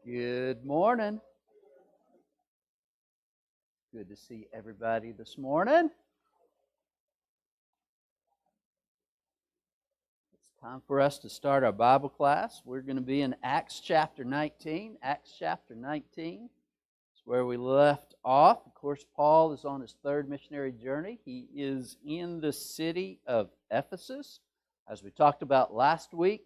Good morning. Good to see everybody this morning. It's time for us to start our Bible class. We're going to be in Acts chapter 19. Acts chapter 19 is where we left off. Of course, Paul is on his third missionary journey. He is in the city of Ephesus. As we talked about last week,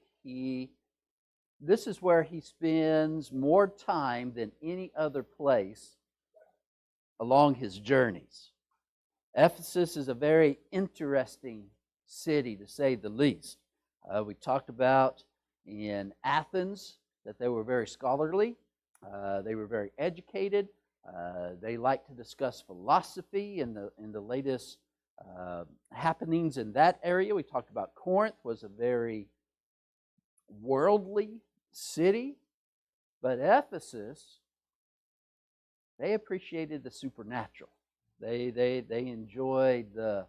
this is where he spends more time than any other place along his journeys. Ephesus is a very interesting city, to say the least. We talked about in Athens that they were very scholarly, they were very educated, they liked to discuss philosophy and the latest happenings in that area. We talked about Corinth was a very worldly city, but Ephesus, they appreciated the supernatural. They enjoyed the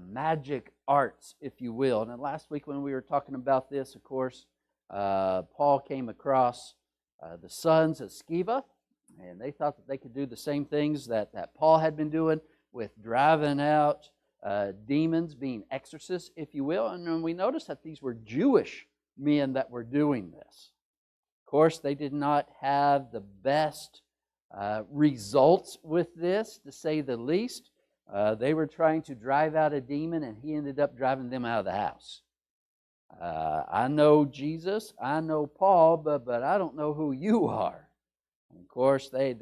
magic arts, if you will. And then last week when we were talking about this, of course, Paul came across the sons of Sceva, and they thought that they could do the same things that Paul had been doing with driving out demons, being exorcists, if you will. And then we noticed that these were Jewish men that were doing this. Of course, they did not have the best results with this, to say the least. They were trying to drive out a demon, and he ended up driving them out of the house. I know Jesus, I know Paul, but I don't know who you are. And of course, they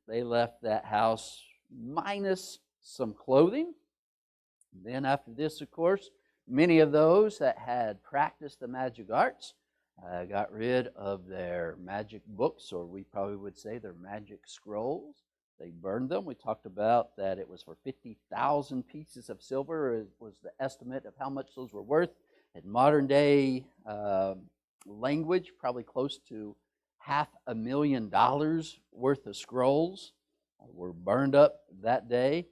left that house minus some clothing. And then after this, of course, many of those that had practiced the magic arts got rid of their magic books, or we probably would say their magic scrolls. They burned them. We talked about that it was for 50,000 pieces of silver. It was the estimate of how much those were worth. In modern day language, probably close to $500,000 worth of scrolls were burned up that day,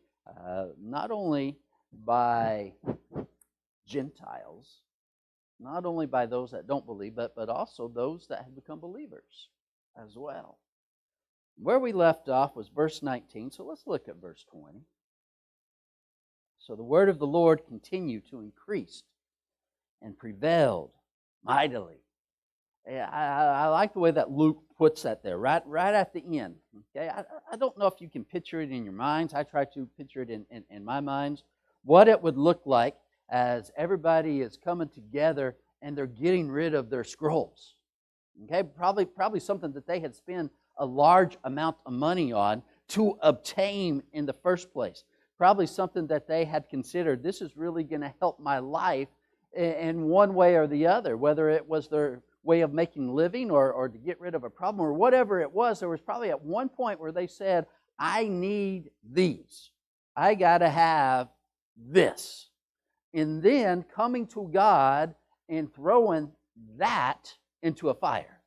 not only by Gentiles, not only by those that don't believe, but also those that have become believers as well. Where we left off was verse 19, so let's look at verse 20. So the word of the Lord continued to increase and prevailed mightily. I like the way that Luke puts that there, right at the end. Okay, I don't know if you can picture it in your minds. I try to picture it in my minds, what it would look like as everybody is coming together and they're getting rid of their scrolls. Okay, probably something that they had spent a large amount of money on to obtain in the first place. Probably something that they had considered, this is really going to help my life in one way or the other, whether it was their way of making a living or to get rid of a problem or whatever it was. There was probably at one point where they said, I need these. I got to have this. And then coming to God and throwing that into a fire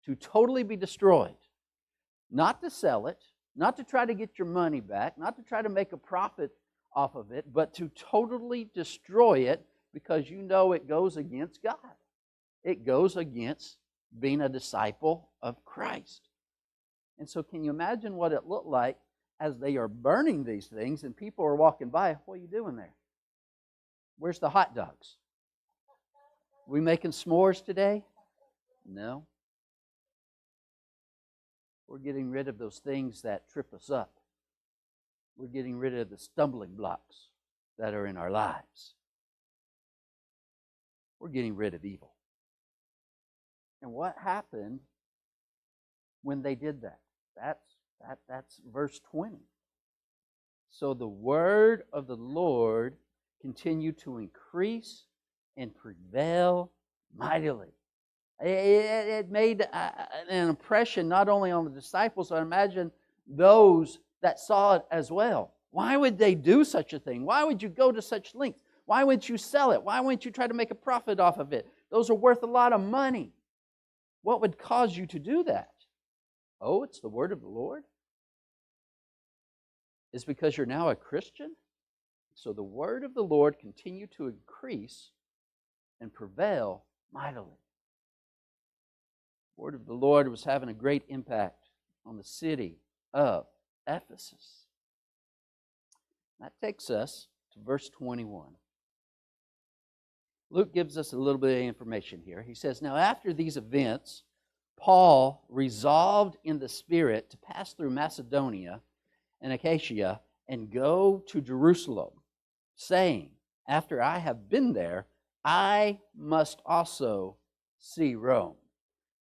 to totally be destroyed. Not to sell it, not to try to get your money back, not to try to make a profit off of it, but to totally destroy it because you know it goes against God. It goes against being a disciple of Christ. And so can you imagine what it looked like as they are burning these things and people are walking by? What are you doing there? Where's the hot dogs? We making s'mores today? No. We're getting rid of those things that trip us up. We're getting rid of the stumbling blocks that are in our lives. We're getting rid of evil. And what happened when they did that? That's verse 20. So the word of the Lord continued to increase and prevail mightily. It made an impression not only on the disciples, but I imagine those that saw it as well. Why would they do such a thing? Why would you go to such lengths? Why wouldn't you sell it? Why wouldn't you try to make a profit off of it? Those are worth a lot of money. What would cause you to do that? Oh, it's the word of the Lord? It's because you're now a Christian? So the word of the Lord continued to increase and prevail mightily. The word of the Lord was having a great impact on the city of Ephesus. That takes us to verse 21. Luke gives us a little bit of information here. He says, "Now after these events, Paul resolved in the Spirit to pass through Macedonia and Achaia and go to Jerusalem, saying, after I have been there, I must also see Rome."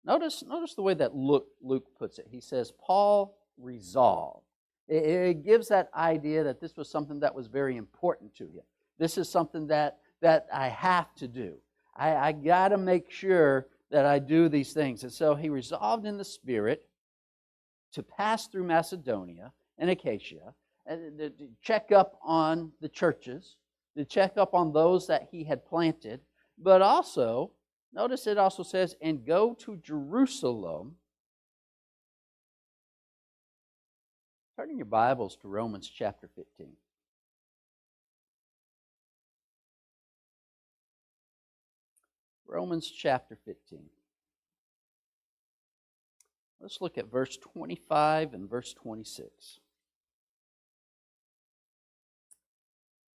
Notice the way that Luke puts it. He says, Paul resolved. It gives that idea that this was something that was very important to him. This is something that I have to do. I got to make sure that I do these things. And so he resolved in the Spirit to pass through Macedonia and Achaia, and to check up on the churches, to check up on those that he had planted, but also, notice it also says, and go to Jerusalem. Turn in your Bibles to Romans chapter 15. Romans chapter 15. Let's look at verse 25 and verse 26.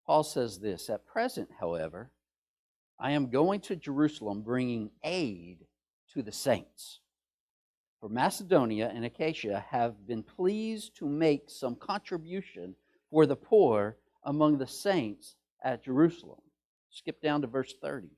Paul says this, "At present, however, I am going to Jerusalem bringing aid to the saints. For Macedonia and Achaia have been pleased to make some contribution for the poor among the saints at Jerusalem." Skip down to verse 30.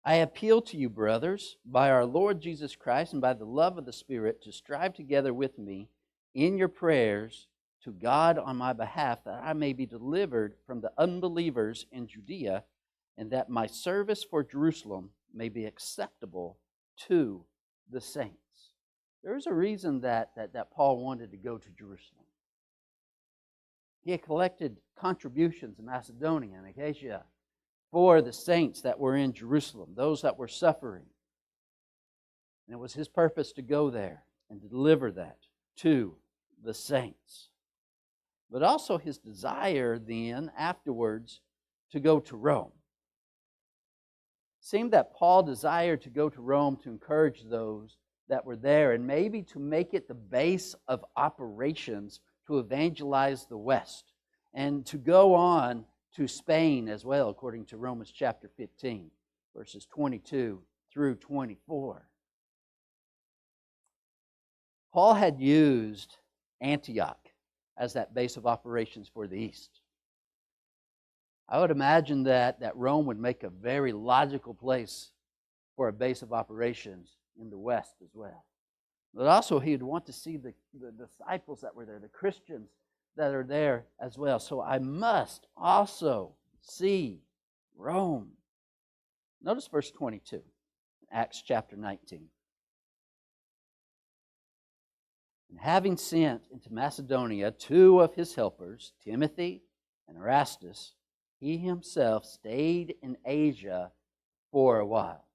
"I appeal to you, brothers, by our Lord Jesus Christ and by the love of the Spirit, to strive together with me in your prayers to God on my behalf, that I may be delivered from the unbelievers in Judea, and that my service for Jerusalem may be acceptable to the saints." There is a reason that Paul wanted to go to Jerusalem. He had collected contributions in Macedonia and Achaia for the saints that were in Jerusalem, those that were suffering. And it was his purpose to go there and to deliver that to the saints. But also his desire then, afterwards, to go to Rome. It seemed that Paul desired to go to Rome to encourage those that were there and maybe to make it the base of operations to evangelize the West and to go on to Spain as well, according to Romans chapter 15, verses 22 through 24. Paul had used Antioch as that base of operations for the East. I would imagine that Rome would make a very logical place for a base of operations in the West as well. But also he would want to see the disciples that were there, the Christians that are there as well. "So I must also see Rome." Notice verse 22, Acts chapter 19. "And having sent into Macedonia 2 of his helpers, Timothy and Erastus, he himself stayed in Asia for a while."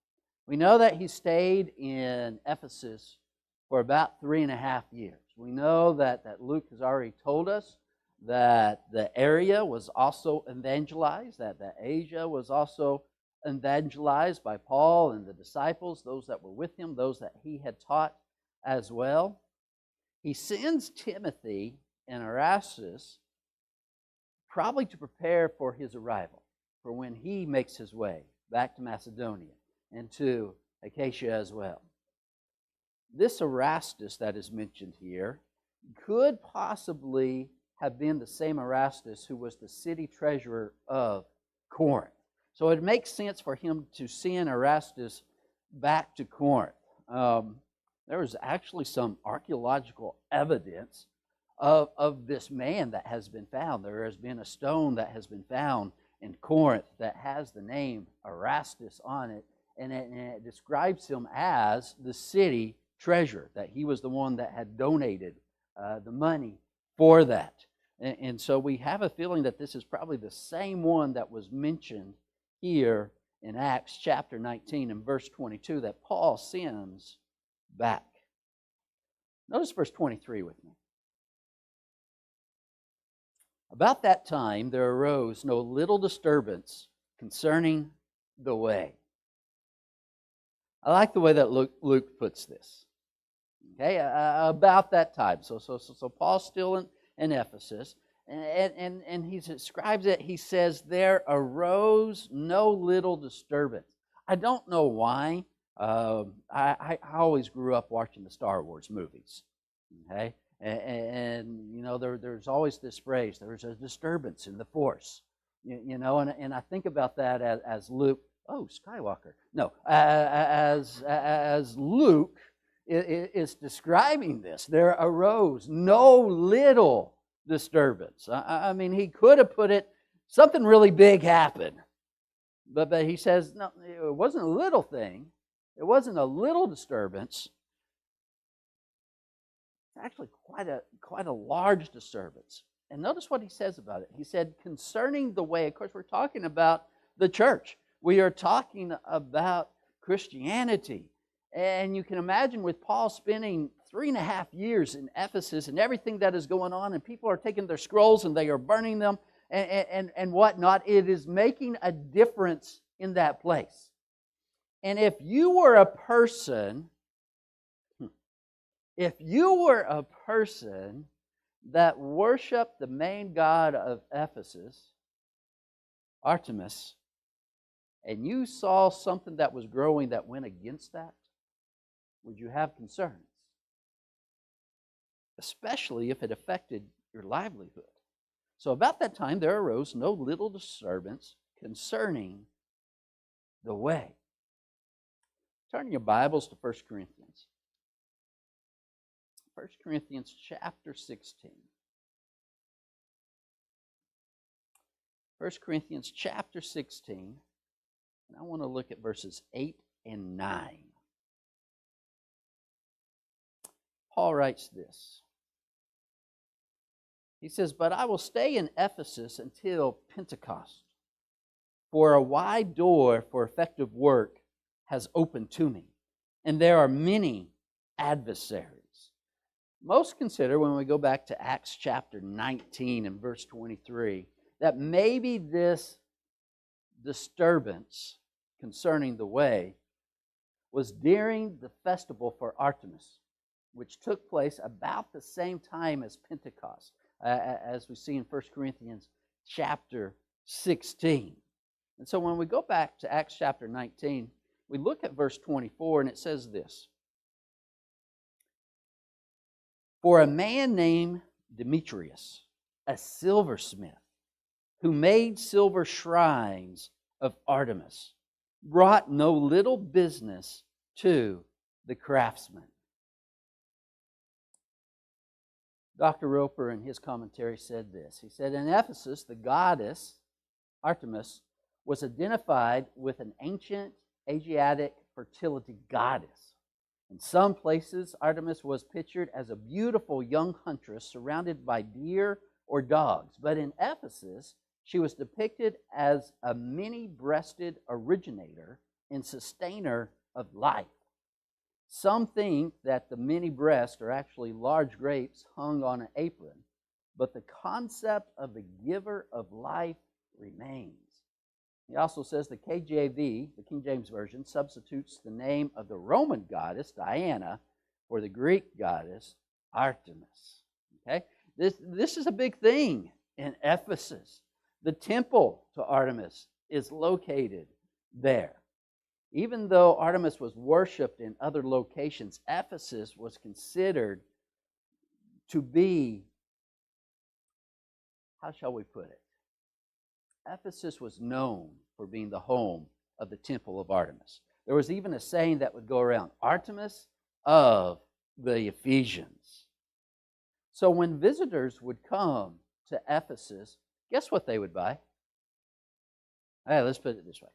We know that he stayed in Ephesus for about 3.5 years. We know that Luke has already told us that the area was also evangelized, that Asia was also evangelized by Paul and the disciples, those that were with him, those that he had taught as well. He sends Timothy and Erastus probably to prepare for his arrival, for when he makes his way back to Macedonia and to Achaia as well. This Erastus that is mentioned here could possibly have been the same Erastus who was the city treasurer of Corinth. So it makes sense for him to send Erastus back to Corinth. There is actually some archaeological evidence of this man that has been found. There has been a stone that has been found in Corinth that has the name Erastus on it, and it describes him as the city treasurer, that he was the one that had donated the money for that. And so we have a feeling that this is probably the same one that was mentioned here in Acts chapter 19 and verse 22 that Paul sends back. Notice verse 23 with me. "About that time there arose no little disturbance concerning the way." I like the way that Luke puts this. Okay, about that time. So Paul's still in Ephesus, and he describes it. He says, there arose no little disturbance. I don't know why. I always grew up watching the Star Wars movies. Okay, and you know there's always this phrase, there's a disturbance in the Force. You know, and I think about that as Luke. Oh, Skywalker. No, as Luke is describing this. There arose no little disturbance. I mean, he could have put it, something really big happened. But he says, no, it wasn't a little thing. It wasn't a little disturbance. It's actually quite a large disturbance. And notice what he says about it. He said, concerning the way, of course, we're talking about the church. We are talking about Christianity. And you can imagine with Paul spending 3.5 years in Ephesus and everything that is going on, and people are taking their scrolls and they are burning them and whatnot. It is making a difference in that place. And if you were a person that worshiped the main god of Ephesus, Artemis, and you saw something that was growing that went against that, would you have concerns? Especially if it affected your livelihood. So about that time there arose no little disturbance concerning the way. Turn your Bibles to 1 Corinthians. 1 Corinthians chapter 16. 1 Corinthians chapter 16. And I want to look at verses 8 and 9. Paul writes this. He says, but I will stay in Ephesus until Pentecost, for a wide door for effective work has opened to me, and there are many adversaries. Most consider, when we go back to Acts chapter 19 and verse 23, that maybe this disturbance concerning the way was during the festival for Artemis, which took place about the same time as Pentecost, as we see in 1 Corinthians chapter 16. And so when we go back to Acts chapter 19, we look at verse 24, and it says this. For a man named Demetrius, a silversmith, who made silver shrines of Artemis, brought no little business to the craftsmen. Dr. Roper, in his commentary, said this. He said, in Ephesus, the goddess Artemis was identified with an ancient Asiatic fertility goddess. In some places, Artemis was pictured as a beautiful young huntress surrounded by deer or dogs. But in Ephesus, she was depicted as a many-breasted originator and sustainer of life. Some think that the many breasts are actually large grapes hung on an apron, but the concept of the giver of life remains. He also says the KJV, the King James Version, substitutes the name of the Roman goddess, Diana, for the Greek goddess, Artemis. Okay? This is a big thing in Ephesus. The temple to Artemis is located there. Even though Artemis was worshipped in other locations, Ephesus was considered to be, how shall we put it? Ephesus was known for being the home of the temple of Artemis. There was even a saying that would go around, Artemis of the Ephesians. So when visitors would come to Ephesus, guess what they would buy? Hey, let's put it this way.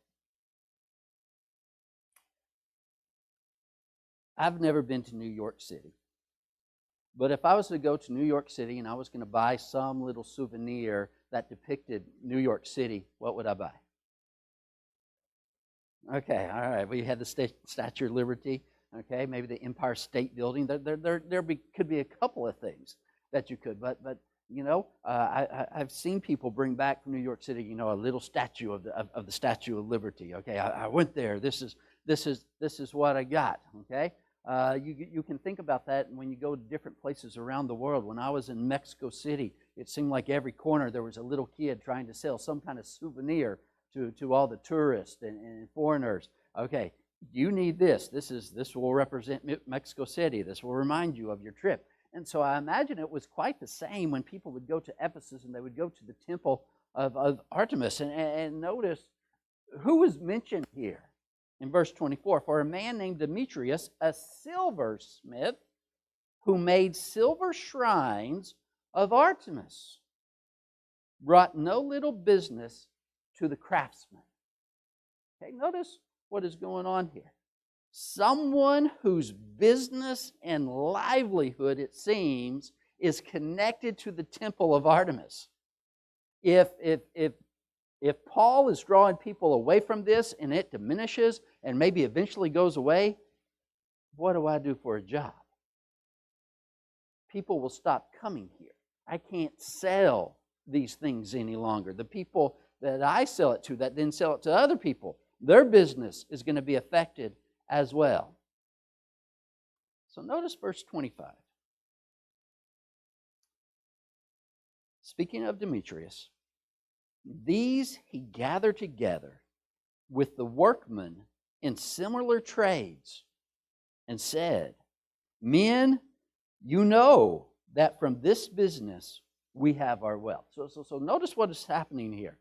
I've never been to New York City. But if I was to go to New York City and I was going to buy some little souvenir that depicted New York City, what would I buy? Okay, all right. We had the Statue of Liberty. Okay, maybe the Empire State Building. There could be a couple of things that you could. But I've seen people bring back from New York City, a little statue of the Statue of Liberty. Okay, I went there. This is what I got. Okay, you can think about that when you go to different places around the world. When I was in Mexico City, it seemed like every corner there was a little kid trying to sell some kind of souvenir to all the tourists and foreigners. Okay, you need this. This will represent Mexico City. This will remind you of your trip. And so I imagine it was quite the same when people would go to Ephesus and they would go to the temple of Artemis. And notice who was mentioned here in verse 24. For a man named Demetrius, a silversmith, who made silver shrines of Artemis, brought no little business to the craftsmen. Okay, notice what is going on here. Someone whose business and livelihood, it seems, is connected to the temple of Artemis. If Paul is drawing people away from this and it diminishes and maybe eventually goes away, what do I do for a job? People will stop coming here. I can't sell these things any longer. The people that I sell it to, that then sell it to other people, their business is going to be affected as well. So notice verse 25. Speaking of Demetrius, these he gathered together with the workmen in similar trades and said, Men, you know that from this business we have our wealth. So notice what is happening here.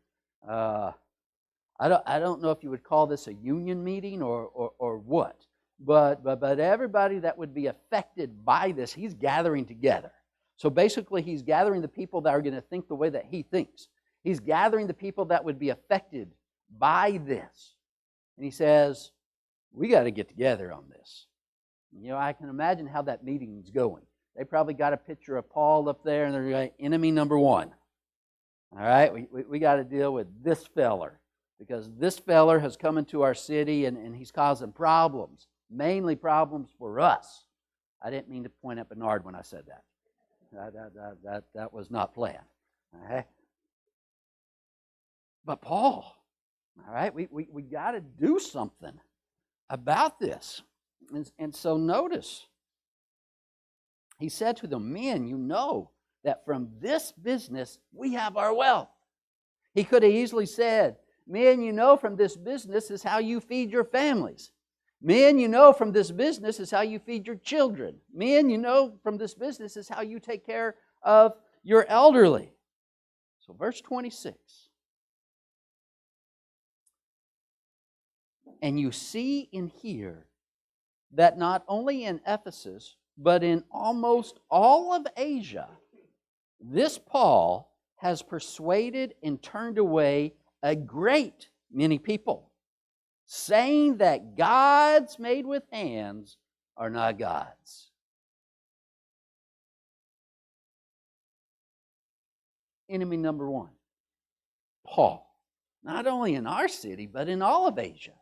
I don't know if you would call this a union meeting or what, but everybody that would be affected by this, he's gathering together. So basically, he's gathering the people that are going to think the way that he thinks. He's gathering the people that would be affected by this. And he says, we got to get together on this. I can imagine how that meeting's going. They probably got a picture of Paul up there, and they're like, enemy number one. All right, we got to deal with this feller, because this feller has come into our city and he's causing problems, mainly problems for us. I didn't mean to point at Bernard when I said that. That was not planned. All right? But Paul, all right, we got to do something about this. And so notice, he said to them, Men, you know that from this business we have our wealth. He could have easily said, Men, you know from this business is how you feed your families. Men, you know from this business is how you feed your children. Men, you know from this business is how you take care of your elderly. So verse 26. And you see and hear that not only in Ephesus, but in almost all of Asia, this Paul has persuaded and turned away a great many people, saying that gods made with hands are not gods. Enemy number one, Paul. Not only in our city, but in all of Asia.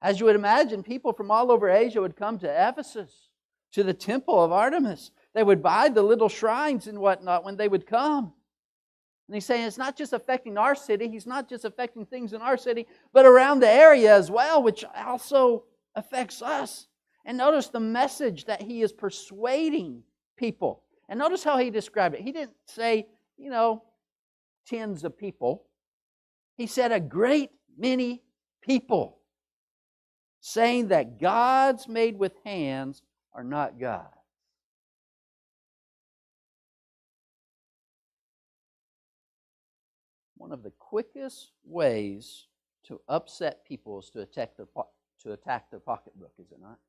As you would imagine, people from all over Asia would come to Ephesus, to the temple of Artemis. They would buy the little shrines and whatnot when they would come. And he's saying it's not just affecting our city, he's not just affecting things in our city, but around the area as well, which also affects us. And notice the message that he is persuading people. And notice how he described it. He didn't say, tens of people. He said a great many people, saying that gods made with hands are not God. One of the quickest ways to upset people is to attack their pocketbook, is it not?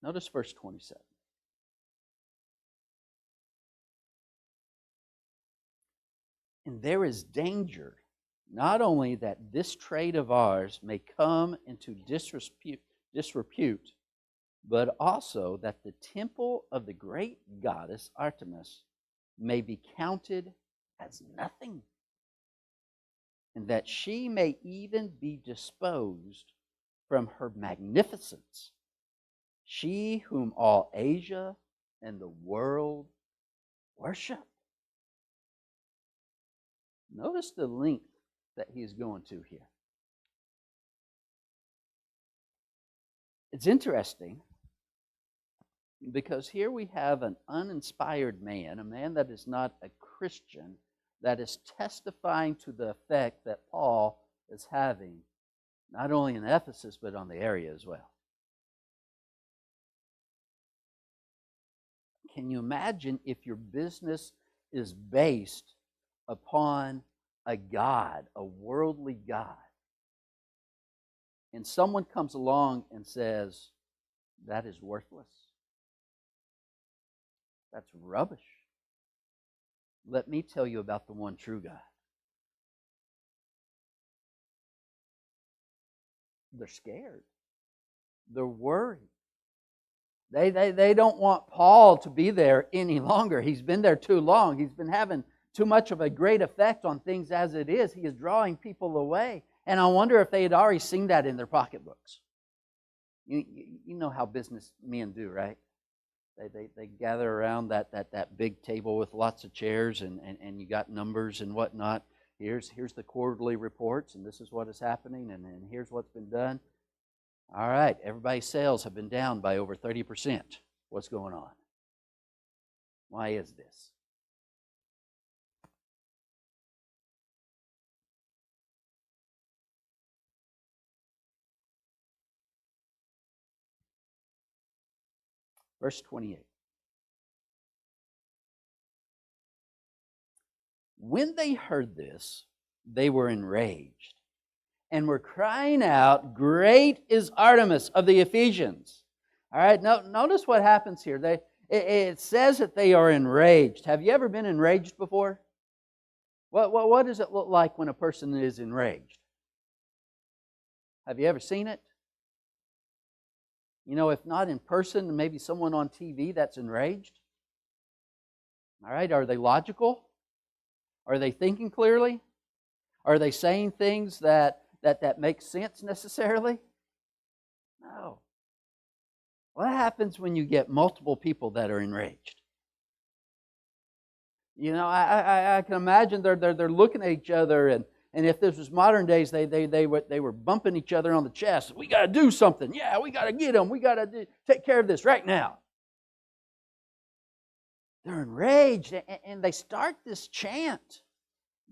Notice verse 27. And there is danger, not only that this trade of ours may come into disrepute, but also that the temple of the great goddess Artemis may be counted as nothing, and that she may even be disposed from her magnificence she whom all Asia and the world worship. Notice the length that he's going to here. It's interesting because here we have an uninspired man, a man that is not a Christian, that is testifying to the effect that Paul is having, not only in Ephesus, but on the area as well. Can you imagine if your business is based upon a God, a worldly God, and someone comes along and says, that is worthless? That's rubbish. Let me tell you about the one true God. They're scared. They're worried. They don't want Paul to be there any longer. He's been there too long. He's been having too much of a great effect on things as it is. He is drawing people away. And I wonder if they had already seen that in their pocketbooks. You know how businessmen do, right? They gather around that big table with lots of chairs and you got numbers and whatnot. Here's the quarterly reports, and this is what is happening, and here's what's been done. All right, everybody's sales have been down by over 30%. What's going on? Why is this? Verse 28. When they heard this, they were enraged and were crying out, "Great is Artemis of the Ephesians." All right, notice what happens here. It says that they are enraged. Have you ever been enraged before? What does it look like when a person is enraged? Have you ever seen it? You know, if not in person, maybe someone on TV that's enraged. All right, are they logical? Are they thinking clearly? Are they saying things that make sense necessarily? No. What happens when you get multiple people that are enraged? You know, I can imagine they're looking at each other, and if this was modern days, they were bumping each other on the chest. We got to do something. Yeah, we got to get them. We got to take care of this right now. They're enraged, and they start this chant.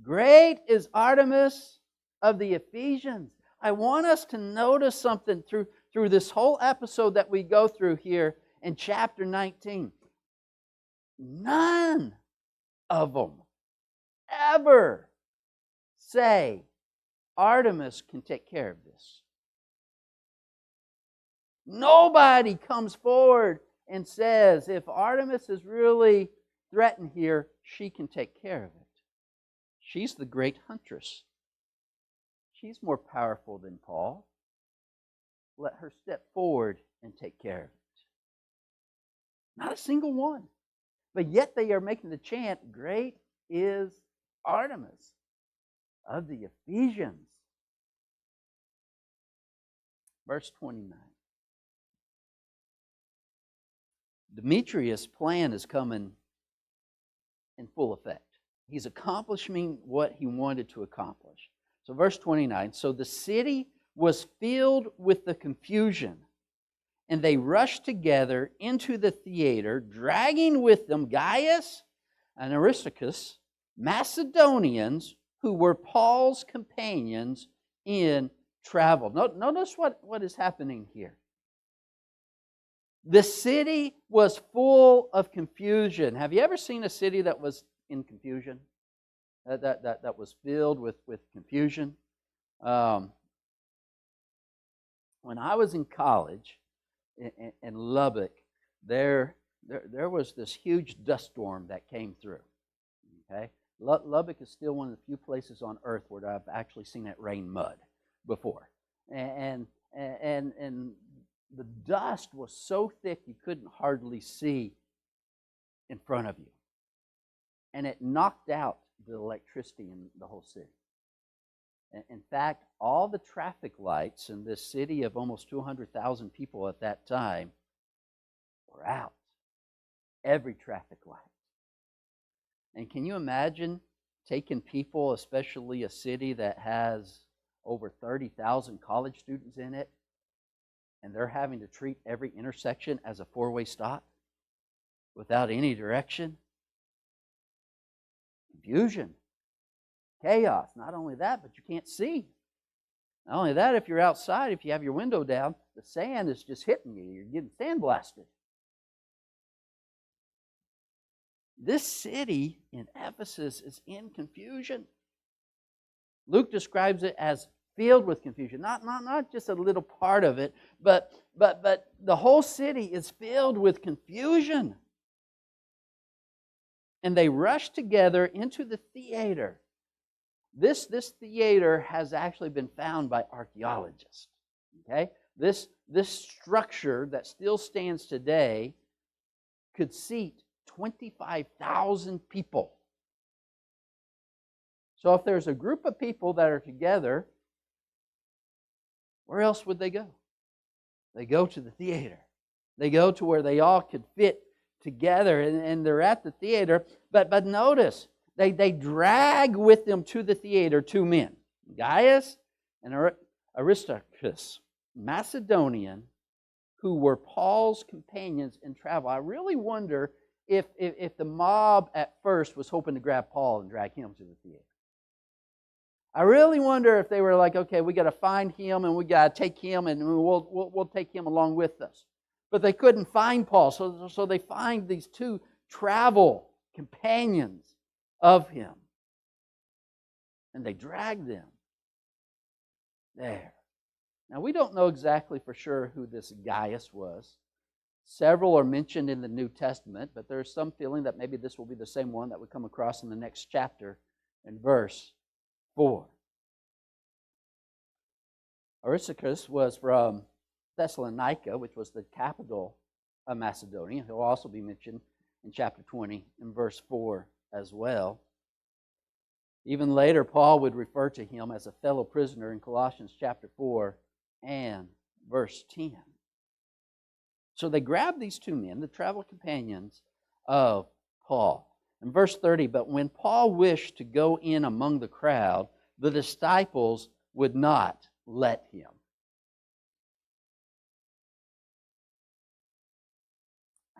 Great is Artemis of the Ephesians. I want us to notice something through this whole episode that we go through here in chapter 19. None of them ever say, Artemis can take care of this. Nobody comes forward and says, if Artemis is really threatened here, she can take care of it. She's the great huntress. She's more powerful than Paul. Let her step forward and take care of it. Not a single one. But yet they are making the chant, great is Artemis of the Ephesians. Verse 29. Demetrius' plan is coming in full effect. He's accomplishing what he wanted to accomplish. So verse 29, so the city was filled with the confusion, and they rushed together into the theater, dragging with them Gaius and Aristarchus, Macedonians who were Paul's companions in travel. Notice what is happening here. The city was full of confusion. Have you ever seen a city that was in confusion? That was filled with confusion? When I was in college in Lubbock, there was this huge dust storm that came through. Okay, Lubbock is still one of the few places on earth where I've actually seen it rain mud before, and the dust was so thick you couldn't hardly see in front of you, and it knocked out the electricity in the whole city. In fact, all the traffic lights in this city of almost 200,000 people at that time were out. Every traffic light. And can you imagine taking people, especially a city that has over 30,000 college students in it, and they're having to treat every intersection as a four-way stop without any direction? Confusion, chaos. Not only that, but you can't see. Not only that, if you're outside, if you have your window down, the sand is just hitting you. You're getting sandblasted. This city in Ephesus is in confusion. Luke describes it as filled with confusion. Not just a little part of it, but the whole city is filled with confusion. And they rush together into the theater. This theater has actually been found by archaeologists. Okay? This structure that still stands today could seat 25,000 people. So if there's a group of people that are together, where else would they go? They go to the theater. They go to where they all could fit together, and they're at the theater. But notice, they drag with them to the theater two men, Gaius and Aristarchus, Macedonian, who were Paul's companions in travel. I really wonder if the mob at first was hoping to grab Paul and drag him to the theater. I really wonder if they were like, okay, we got to find him and we got to take him and we'll take him along with us. But they couldn't find Paul, so they find these two travel companions of him. And they drag them there. Now, we don't know exactly for sure who this Gaius was. Several are mentioned in the New Testament, but there's some feeling that maybe this will be the same one that we come across in the next chapter in verse 4. Aristarchus was from Thessalonica, which was the capital of Macedonia. He'll also be mentioned in chapter 20 in verse 4 as well. Even later, Paul would refer to him as a fellow prisoner in Colossians chapter 4 and verse 10. So they grabbed these two men, the travel companions of Paul. In verse 30, but when Paul wished to go in among the crowd, the disciples would not let him.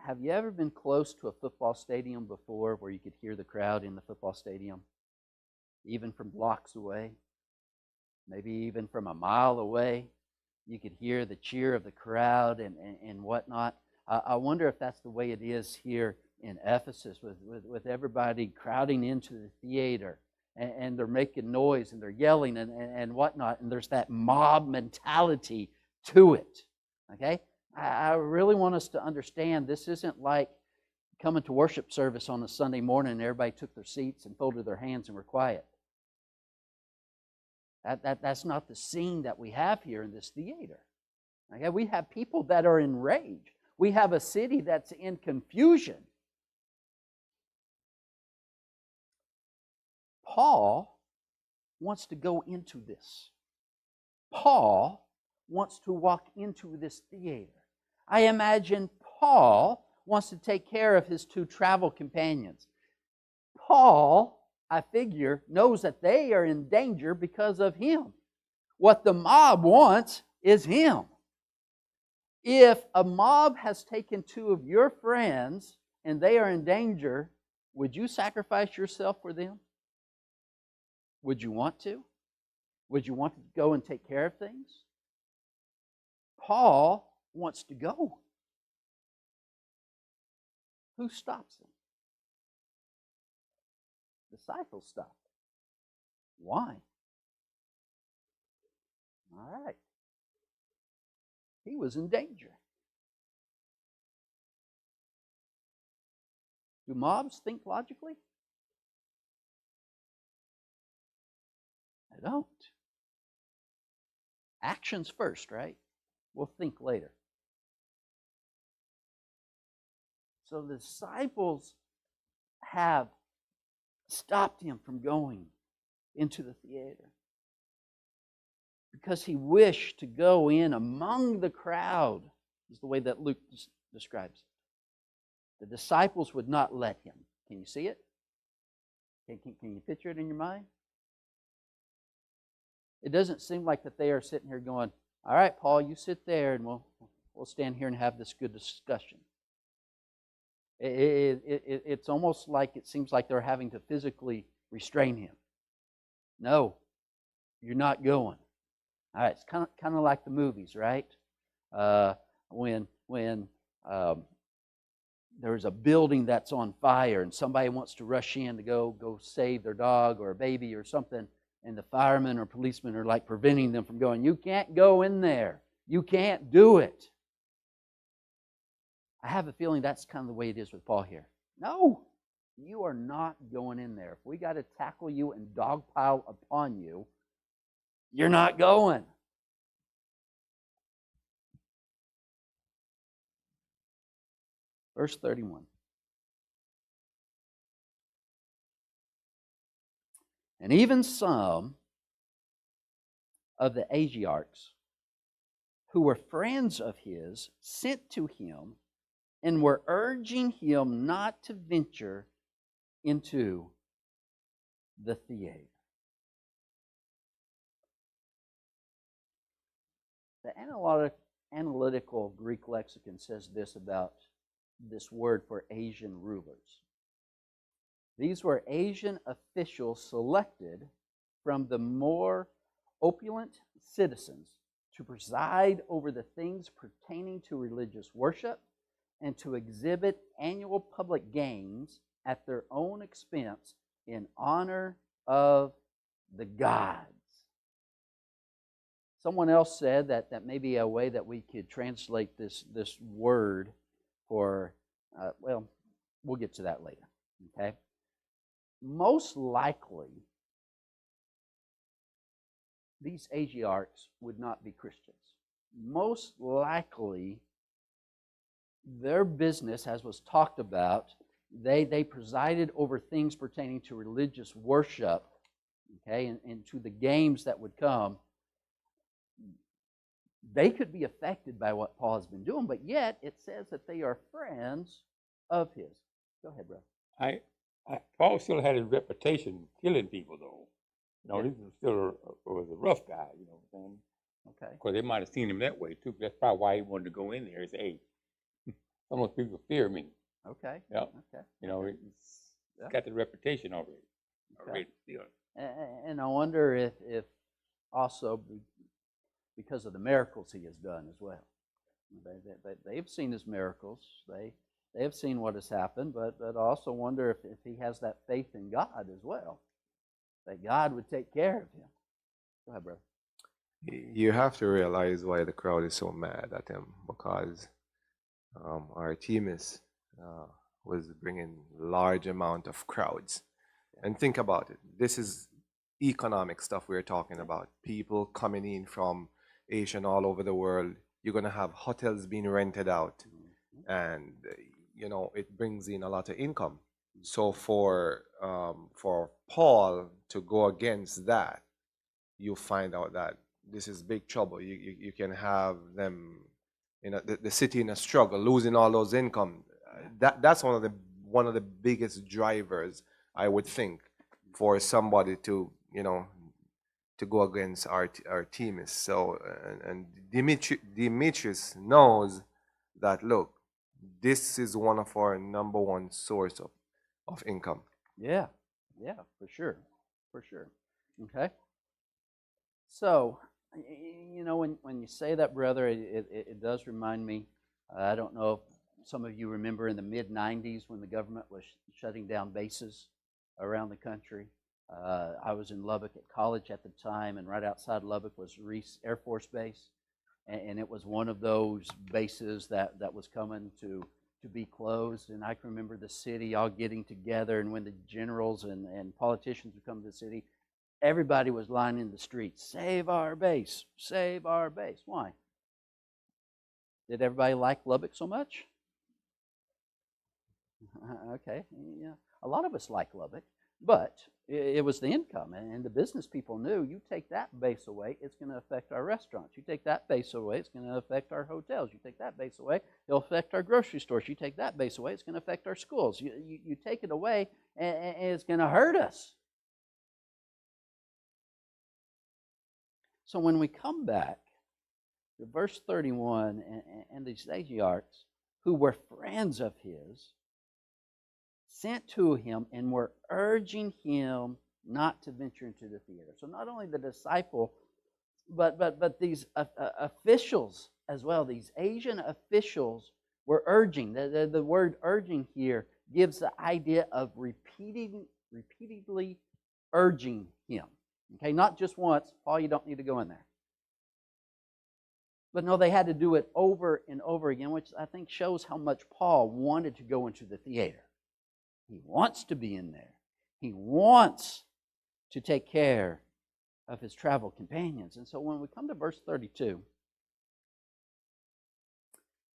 Have you ever been close to a football stadium before where you could hear the crowd in the football stadium, even from blocks away, maybe even from a mile away? You could hear the cheer of the crowd and whatnot. I wonder if that's the way it is here in Ephesus with everybody crowding into the theater, and they're making noise and they're yelling and whatnot, and there's that mob mentality to it. Okay? I really want us to understand this isn't like coming to worship service on a Sunday morning and everybody took their seats and folded their hands and were quiet. That's not the scene that we have here in this theater. Okay? We have people that are enraged. We have a city that's in confusion. Paul wants to go into this. Paul wants to walk into this theater. I imagine Paul wants to take care of his two travel companions. Paul, I figure, knows that they are in danger because of him. What the mob wants is him. If a mob has taken two of your friends and they are in danger, would you sacrifice yourself for them? Would you want to? Would you want to go and take care of things? Paul wants to go. Who stops him? Disciples stop. Why? All right. He was in danger. Do mobs think logically? They don't. Actions first, right? We'll think later. So the disciples have stopped him from going into the theater because he wished to go in among the crowd, is the way that Luke describes it. The disciples would not let him. Can you see it? Can you picture it in your mind? It doesn't seem like that they are sitting here going, all right, Paul, you sit there and we'll stand here and have this good discussion. It's almost like it seems like they're having to physically restrain him. No, you're not going. All right, it's kind of like the movies, right? When there's a building that's on fire and somebody wants to rush in to go save their dog or a baby or something, and the firemen or policemen are like preventing them from going. You can't go in there. You can't do it. I have a feeling that's kind of the way it is with Paul here. No, you are not going in there. If we got to tackle you and dogpile upon you, you're not going. Verse 31. And even some of the Asiarchs who were friends of his sent to him and were urging him not to venture into the theater. The analytical Greek lexicon says this about this word for Asian rulers. These were Asian officials selected from the more opulent citizens to preside over the things pertaining to religious worship and to exhibit annual public games at their own expense in honor of the gods. Someone else said that may be a way that we could translate this word for, well, we'll get to that later, okay? Most likely, these Asiarchs would not be Christians. Most likely, their business, as was talked about, they presided over things pertaining to religious worship, okay, and to the games that would come. They could be affected by what Paul has been doing, but yet it says that they are friends of his. Go ahead, brother. Paul still had his reputation killing people, though. You know, Yeah. he was still was a rough guy, you know what I'm saying? Okay. Because they might have seen him that way, too. That's probably why he wanted to go in there and say, hey, some of those people fear me. Okay. Yeah. Okay. You know, Okay. he's got the reputation already. Okay. Still. And I wonder if also because of the miracles he has done as well. They've seen his miracles. They have seen what has happened, but I also wonder if he has that faith in God as well, that God would take care of him. Go ahead, brother. You have to realize why the crowd is so mad at him, because Artemis was bringing large amount of crowds. And think about it. This is economic stuff we're talking about. People coming in from Asia and all over the world. You're going to have hotels being rented out. And, you know, it brings in a lot of income. So for Paul to go against that, you find out that this is big trouble. You can have them, you know, the city in a struggle, losing all those income. That's one of the biggest drivers, I would think, for somebody to, you know, to go against Artemis. So and Demetrius knows that, look, this is one of our number one source of income. Yeah, for sure. Okay. So, you know, when you say that, brother, it does remind me. I don't know if some of you remember in the mid-'90s when the government was shutting down bases around the country. I was in Lubbock at college at the time, and right outside Lubbock was Reese Air Force Base, and it was one of those bases that was coming to be closed. And I can remember the city all getting together, and when the generals and politicians would come to the city, everybody was lining the streets. Save our base. Save our base. Why? Did everybody like Lubbock so much? Okay. Yeah. A lot of us like Lubbock. But it was the income, and the business people knew, you take that base away, it's going to affect our restaurants. You take that base away, it's going to affect our hotels. You take that base away, it'll affect our grocery stores. You take that base away, it's going to affect our schools. You take it away, and it's going to hurt us. So when we come back to verse 31, and these Asiarchs, who were friends of his, sent to him and were urging him not to venture into the theater. So not only the disciple, but these officials as well, these Asian officials were urging. The word urging here gives the idea of repeatedly urging him. Okay, not just once, Paul, you don't need to go in there. But no, they had to do it over and over again, which I think shows how much Paul wanted to go into the theater. He wants to be in there. He wants to take care of his travel companions. And so when we come to verse 32,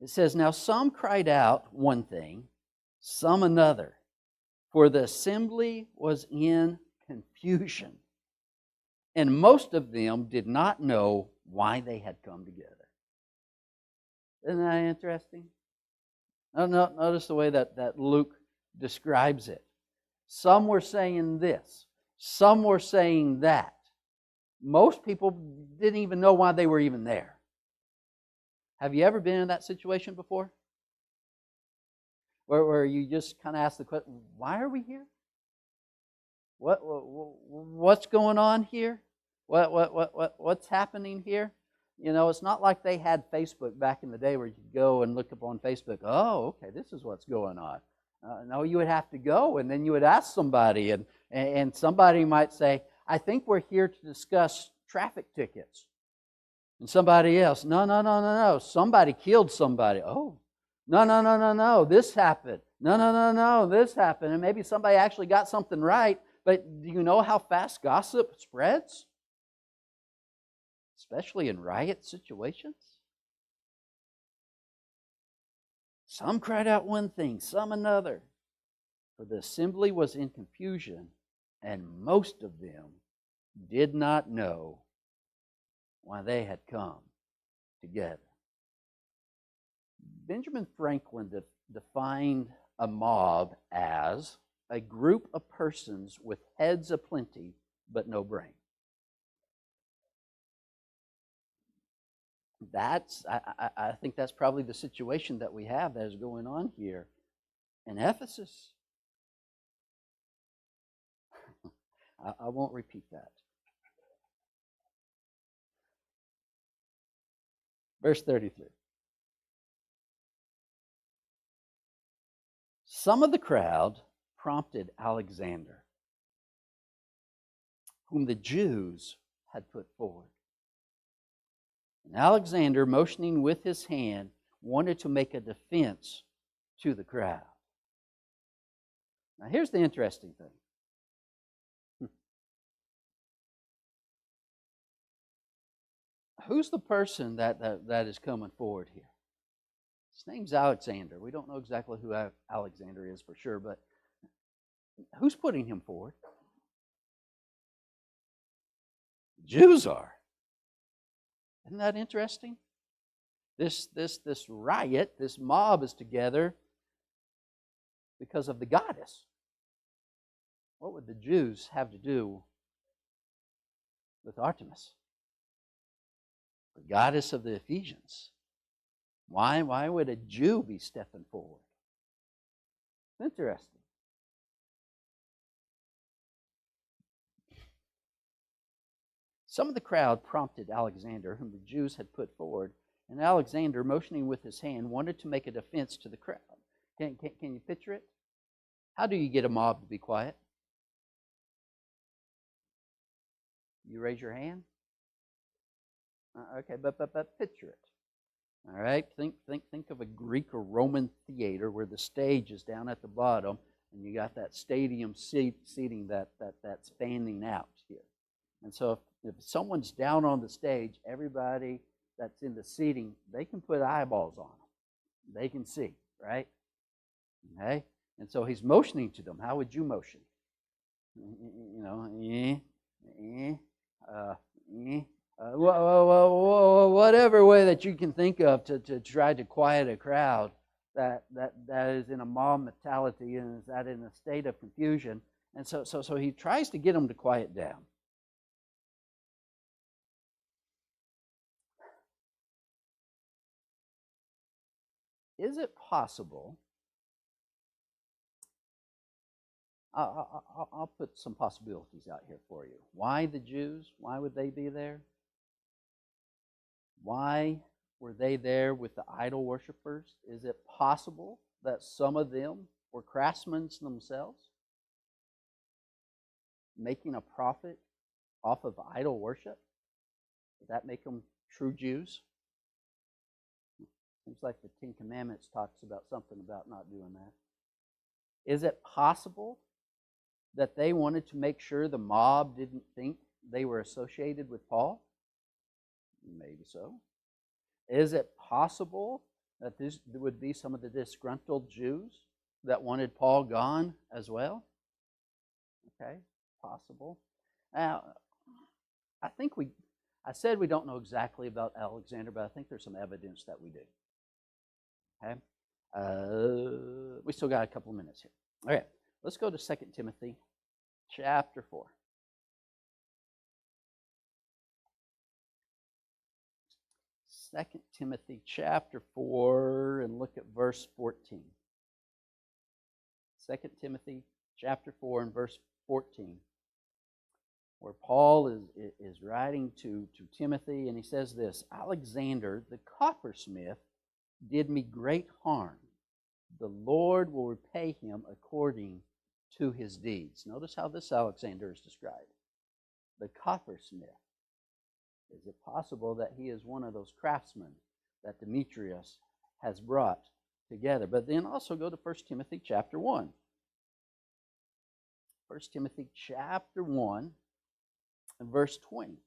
it says, "Now some cried out one thing, some another, for the assembly was in confusion, and most of them did not know why they had come together." Isn't that interesting? Notice the way that Luke describes it. Some were saying this. Some were saying that. Most people didn't even know why they were even there. Have you ever been in that situation before? Where you just kind of ask the question, why are we here? What's going on here? What's happening here? You know, it's not like they had Facebook back in the day where you could go and look up on Facebook. Oh, okay, this is what's going on. No, you would have to go, and then you would ask somebody, and somebody might say, "I think we're here to discuss traffic tickets." And somebody else, no, somebody killed somebody. Oh, no, this happened. No, this happened. And maybe somebody actually got something right, but do you know how fast gossip spreads? Especially in riot situations. Some cried out one thing, some another. For the assembly was in confusion, and most of them did not know why they had come together. Benjamin Franklin defined a mob as a group of persons with heads aplenty but no brain. I think that's probably the situation that we have that is going on here in Ephesus. I won't repeat that. Verse 33. Some of the crowd prompted Alexander, whom the Jews had put forward. And Alexander, motioning with his hand, wanted to make a defense to the crowd. Now here's the interesting thing. Who's the person that is coming forward here? His name's Alexander. We don't know exactly who Alexander is for sure, but who's putting him forward? The Jews are. Isn't that interesting? This riot, this mob is together because of the goddess. What would the Jews have to do with Artemis, the goddess of the Ephesians? Why would a Jew be stepping forward? It's interesting. Some of the crowd prompted Alexander, whom the Jews had put forward, and Alexander, motioning with his hand, wanted to make a defense to the crowd. Can you picture it? How do you get a mob to be quiet? You raise your hand? Okay, but picture it. All right, think of a Greek or Roman theater where the stage is down at the bottom, and you got that stadium seating that's fanning out here. And so if someone's down on the stage, everybody that's in the seating, they can put eyeballs on them. They can see, right? Okay? And so he's motioning to them. How would you motion? You know, whatever way that you can think of to try to quiet a crowd that is in a mob mentality and is that in a state of confusion. And so he tries to get them to quiet down. Is it possible? I'll put some possibilities out here for you. Why the Jews? Why would they be there? Why were they there with the idol worshippers? Is it possible that some of them were craftsmen themselves, making a profit off of idol worship? Does that make them true Jews? Seems like the Ten Commandments talks about something about not doing that. Is it possible that they wanted to make sure the mob didn't think they were associated with Paul? Maybe so. Is it possible that this would be some of the disgruntled Jews that wanted Paul gone as well? Okay, possible. Now, I said we don't know exactly about Alexander, but I think there's some evidence that we do. Okay? We still got a couple of minutes here. All right, let's go to 2 Timothy chapter 4. 2 Timothy chapter 4 and look at verse 14. 2 Timothy chapter 4 and verse 14, where Paul is writing to Timothy, and he says this: Alexander the coppersmith did me great harm. The Lord will repay him according to his deeds. Notice how this Alexander is described. The coppersmith. Is it possible that he is one of those craftsmen that Demetrius has brought together? But then also go to 1 Timothy chapter 1. 1 Timothy chapter 1 and verse 20.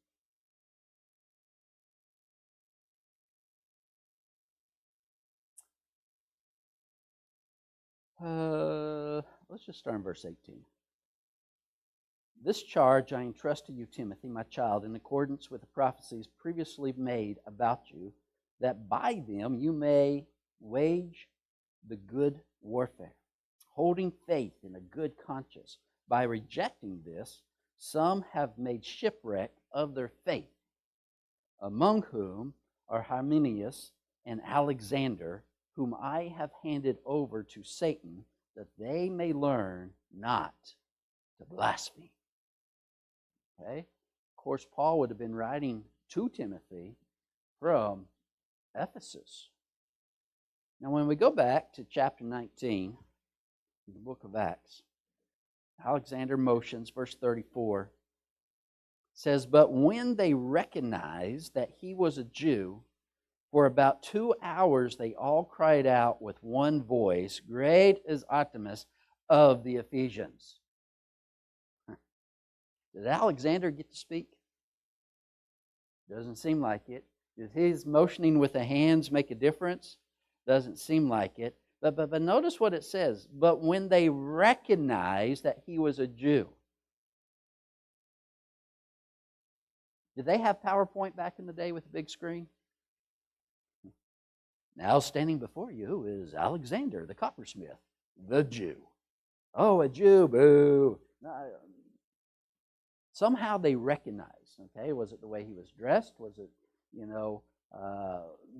Let's just start in verse 18. This charge I entrust to you, Timothy, my child, in accordance with the prophecies previously made about you, that by them you may wage the good warfare, holding faith in a good conscience. By rejecting this, some have made shipwreck of their faith, among whom are Hymenaeus and Alexander, whom I have handed over to Satan, that they may learn not to blaspheme. Okay? Of course, Paul would have been writing to Timothy from Ephesus. Now, when we go back to chapter 19, in the book of Acts, Alexander motions, verse 34, says, But when they recognized that he was a Jew, for about 2 hours they all cried out with one voice, Great is Artemis of the Ephesians. Did Alexander get to speak? Doesn't seem like it. Did his motioning with the hands make a difference? Doesn't seem like it. But notice what it says. But when they recognized that he was a Jew. Did they have PowerPoint back in the day with a big screen? Now standing before you is Alexander the coppersmith, the Jew. Oh, a Jew, boo. Somehow they recognized, okay, was it the way he was dressed? Was it,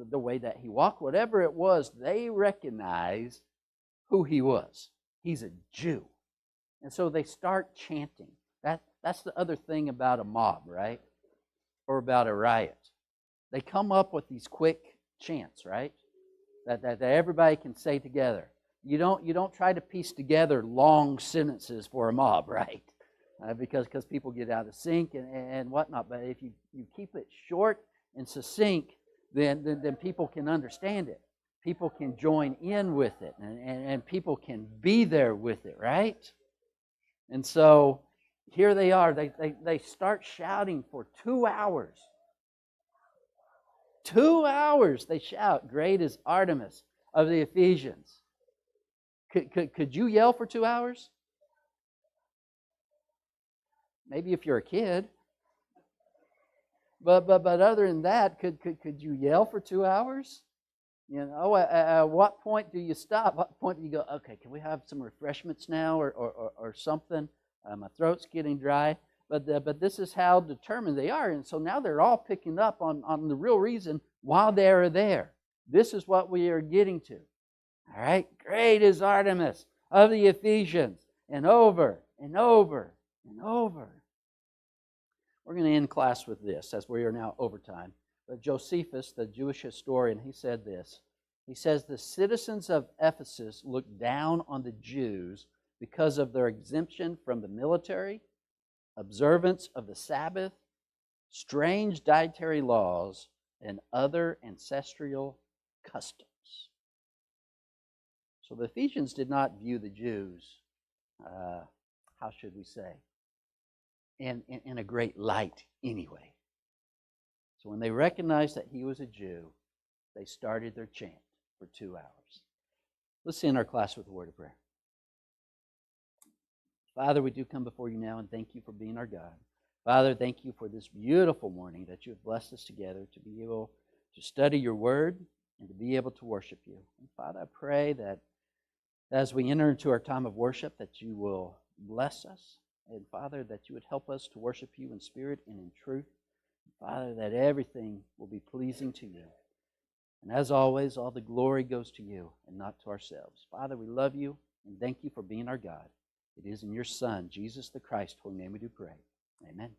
the way that he walked? Whatever it was, they recognized who he was. He's a Jew. And so they start chanting. That's the other thing about a mob, right? Or about a riot. They come up with these quick chants, right? That everybody can say together. You don't try to piece together long sentences for a mob, right? Because people get out of sync and whatnot. But if you keep it short and succinct, then people can understand it. People can join in with it, and people can be there with it, right? And so here they are. They start shouting for 2 hours. 2 hours they shout, Great is Artemis of the Ephesians. Could you yell for 2 hours? Maybe if you're a kid. But other than that, could you yell for 2 hours? You know, at what point do you stop? What point do you go, okay, can we have some refreshments now or something? My throat's getting dry. But this is how determined they are. And so now they're all picking up on the real reason why they are there. This is what we are getting to. All right? Great is Artemis of the Ephesians. And over and over and over. We're going to end class with this as we are now overtime. But Josephus, the Jewish historian, he said this. He says, the citizens of Ephesus looked down on the Jews because of their exemption from the military, observance of the Sabbath, strange dietary laws, and other ancestral customs. So the Ephesians did not view the Jews, how should we say, in a great light anyway. So when they recognized that he was a Jew, they started their chant for 2 hours. Let's end our class with a word of prayer. Father, we do come before you now and thank you for being our God. Father, thank you for this beautiful morning that you have blessed us together to be able to study your word and to be able to worship you. And Father, I pray that as we enter into our time of worship, that you will bless us. And Father, that you would help us to worship you in spirit and in truth. Father, that everything will be pleasing to you. And as always, all the glory goes to you and not to ourselves. Father, we love you and thank you for being our God. It is in your Son, Jesus the Christ, whose name we do pray. Amen.